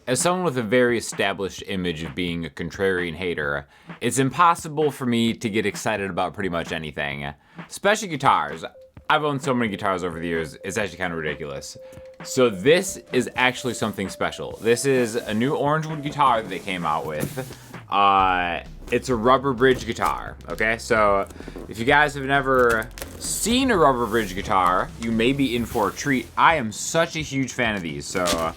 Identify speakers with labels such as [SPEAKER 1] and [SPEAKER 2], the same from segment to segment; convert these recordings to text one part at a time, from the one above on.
[SPEAKER 1] As someone with a very established image of being a contrarian hater, it's impossible for me to get excited about pretty much anything, especially guitars. I've owned so many guitars over the years, it's actually kind of ridiculous. So this is actually something special. This is a new Orangewood guitar that they came out with. It's a rubber bridge guitar, okay? So if you guys have never seen a rubber bridge guitar, you may be in for a treat. I am such a huge fan of these. So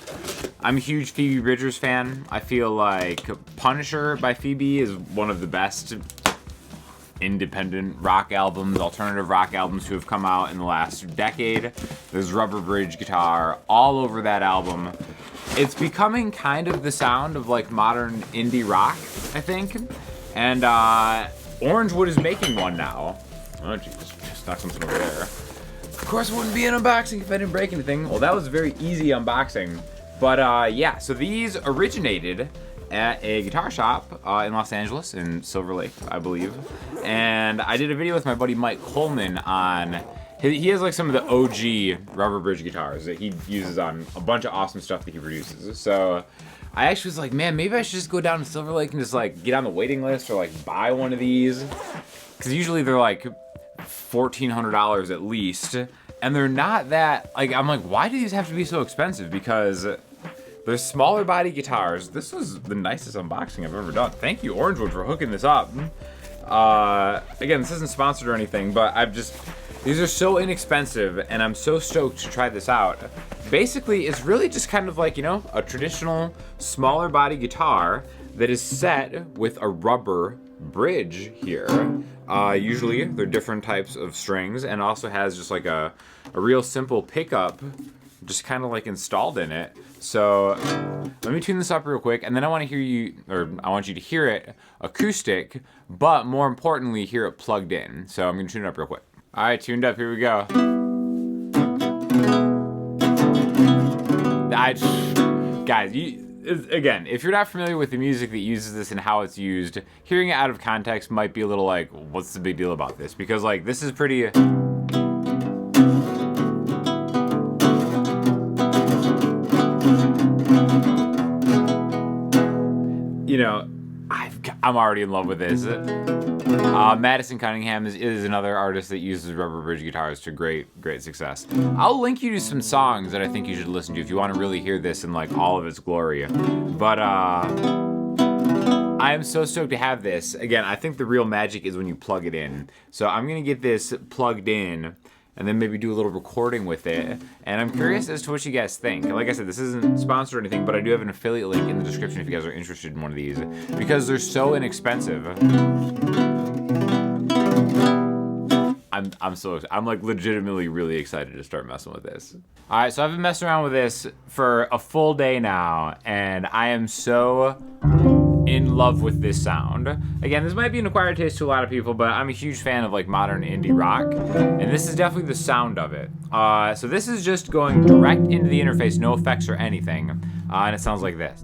[SPEAKER 1] I'm a huge Phoebe Bridgers fan. I feel like Punisher by Phoebe is one of the best independent rock albums, alternative rock albums who have come out in the last decade. There's rubber bridge guitar all over that album. It's becoming kind of the sound of like modern indie rock, I think. And Orangewood is making one now. Oh jeez, just knocked something over there. Of course it wouldn't be an unboxing if I didn't break anything. Well, that was a very easy unboxing. But yeah, so these originated at a guitar shop in Los Angeles, in Silver Lake, I believe. And I did a video with my buddy Mike Coleman on, he has like some of the OG rubber bridge guitars that he uses on a bunch of awesome stuff that he produces. So I actually was like, man, maybe I should just go down to Silver Lake and just like get on the waiting list or like buy one of these. Because usually they're like $1,400 at least. And they're not that, like, I'm like, why do these have to be so expensive? Because they're smaller body guitars. This was the nicest unboxing I've ever done. Thank you, Orangewood, for hooking this up. Again, this isn't sponsored or anything, but these are so inexpensive, and I'm so stoked to try this out. Basically, it's really just kind of like, you know, a traditional smaller body guitar that is set with a rubber bridge here. Usually, they're different types of strings, and also has just like a real simple pickup just kind of like installed in it. So let me tune this up real quick, and then I want you to hear it acoustic, but more importantly, hear it plugged in. So I'm gonna tune it up real quick. All right, tuned up, here we go. Guys, again, if you're not familiar with the music that uses this and how it's used, hearing it out of context might be a little like, what's the big deal about this? Because like, this is pretty, you know, I'm already in love with this. Madison Cunningham is another artist that uses rubber bridge guitars to great success. I'll link you to some songs that I think you should listen to if you want to really hear this in like all of its glory. But I am so stoked to have this. Again, I think the real magic is when you plug it in. So I'm gonna get this plugged in and then maybe do a little recording with it. And I'm curious as to what you guys think. Like I said, this isn't sponsored or anything, but I do have an affiliate link in the description if you guys are interested in one of these, because they're so inexpensive. I'm like legitimately really excited to start messing with this. All right, so I've been messing around with this for a full day now, and I am so in love with this sound. Again, this might be an acquired taste to a lot of people, but I'm a huge fan of like modern indie rock, and this is definitely the sound of it. So this is just going direct into the interface, no effects or anything, and it sounds like this.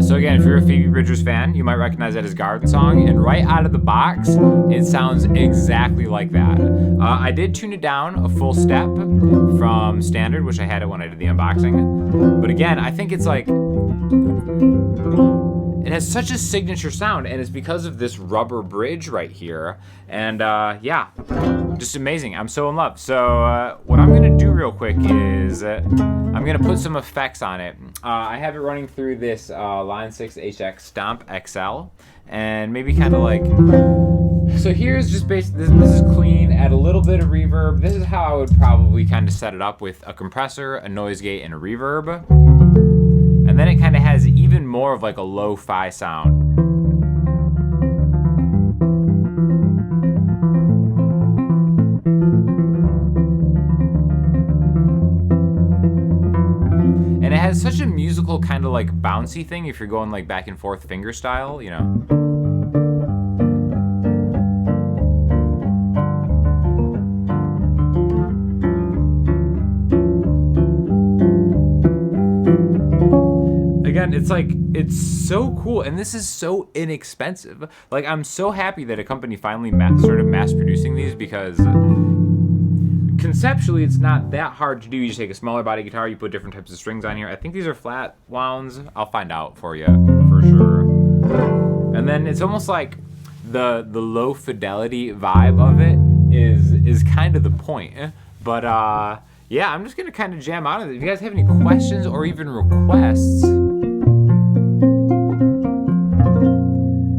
[SPEAKER 1] So again, if you're a Phoebe Bridgers fan, you might recognize that as Garden Song, and right out of the box, it sounds exactly like that. I did tune it down a full step from standard, which I had it when I did the unboxing. But again, I think it's like, it has such a signature sound, and it's because of this rubber bridge right here. And yeah, just amazing. I'm so in love. So what I'm gonna do real quick is I'm gonna put some effects on it. I have it running through this Line 6 HX Stomp XL, and maybe kind of like, so here's just basically, this is clean, add a little bit of reverb. This is how I would probably kind of set it up with a compressor, a noise gate, and a reverb. And then it kind of has even more of like a lo-fi sound. And it has such a musical kind of like bouncy thing if you're going like back and forth finger style, you know. Again, it's like, it's so cool, and this is so inexpensive. Like, I'm so happy that a company finally started mass producing these, because because conceptually it's not that hard to do. You just take a smaller body guitar, you put different types of strings on here. I think these are flat wounds. I'll find out for you for sure. And then it's almost like the low fidelity vibe of it is kind of the point. But yeah, I'm just gonna kind of jam out of it. If you guys have any questions or even requests,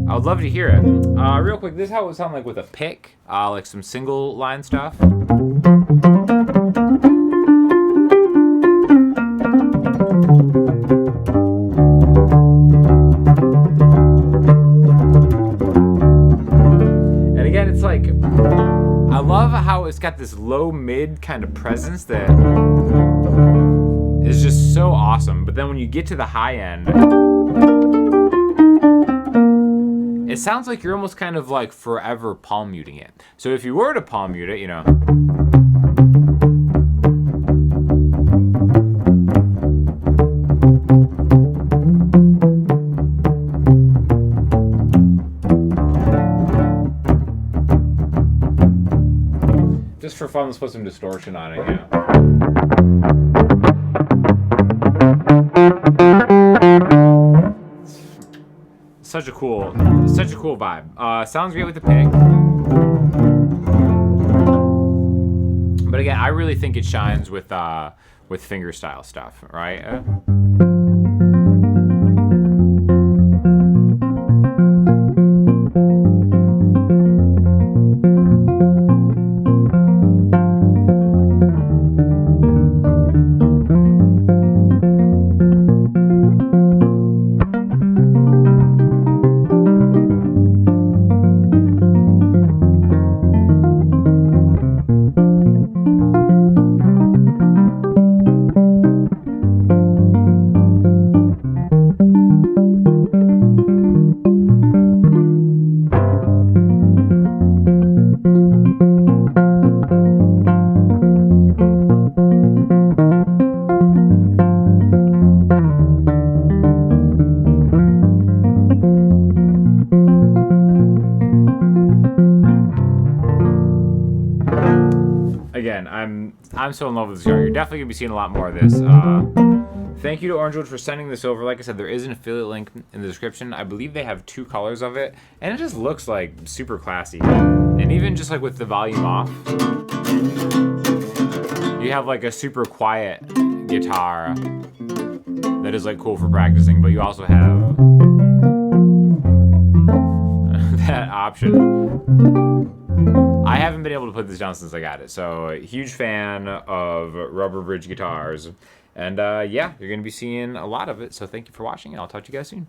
[SPEAKER 1] I would love to hear it. Real quick, this is how it would sound like with a pick, like some single line stuff. And again, it's like, I love how it's got this low mid kind of presence that is just so awesome. But then when you get to the high end, it sounds like you're almost kind of like forever palm muting it. So if you were to palm mute it, you know, just for fun, let's put some distortion on it, you know. Such a cool vibe. Sounds great with the pick. But again, I really think it shines with fingerstyle stuff, right? Again, I'm so in love with this guitar. You're definitely gonna be seeing a lot more of this. Thank you to Orangewood for sending this over. Like I said, there is an affiliate link in the description. I believe they have 2 colors of it, and it just looks like super classy. And even just like with the volume off, you have like a super quiet guitar that is like cool for practicing, but you also have that option. I haven't been able to put this down since I got it, so huge fan of rubber bridge guitars. And yeah, you're going to be seeing a lot of it, so thank you for watching, and I'll talk to you guys soon.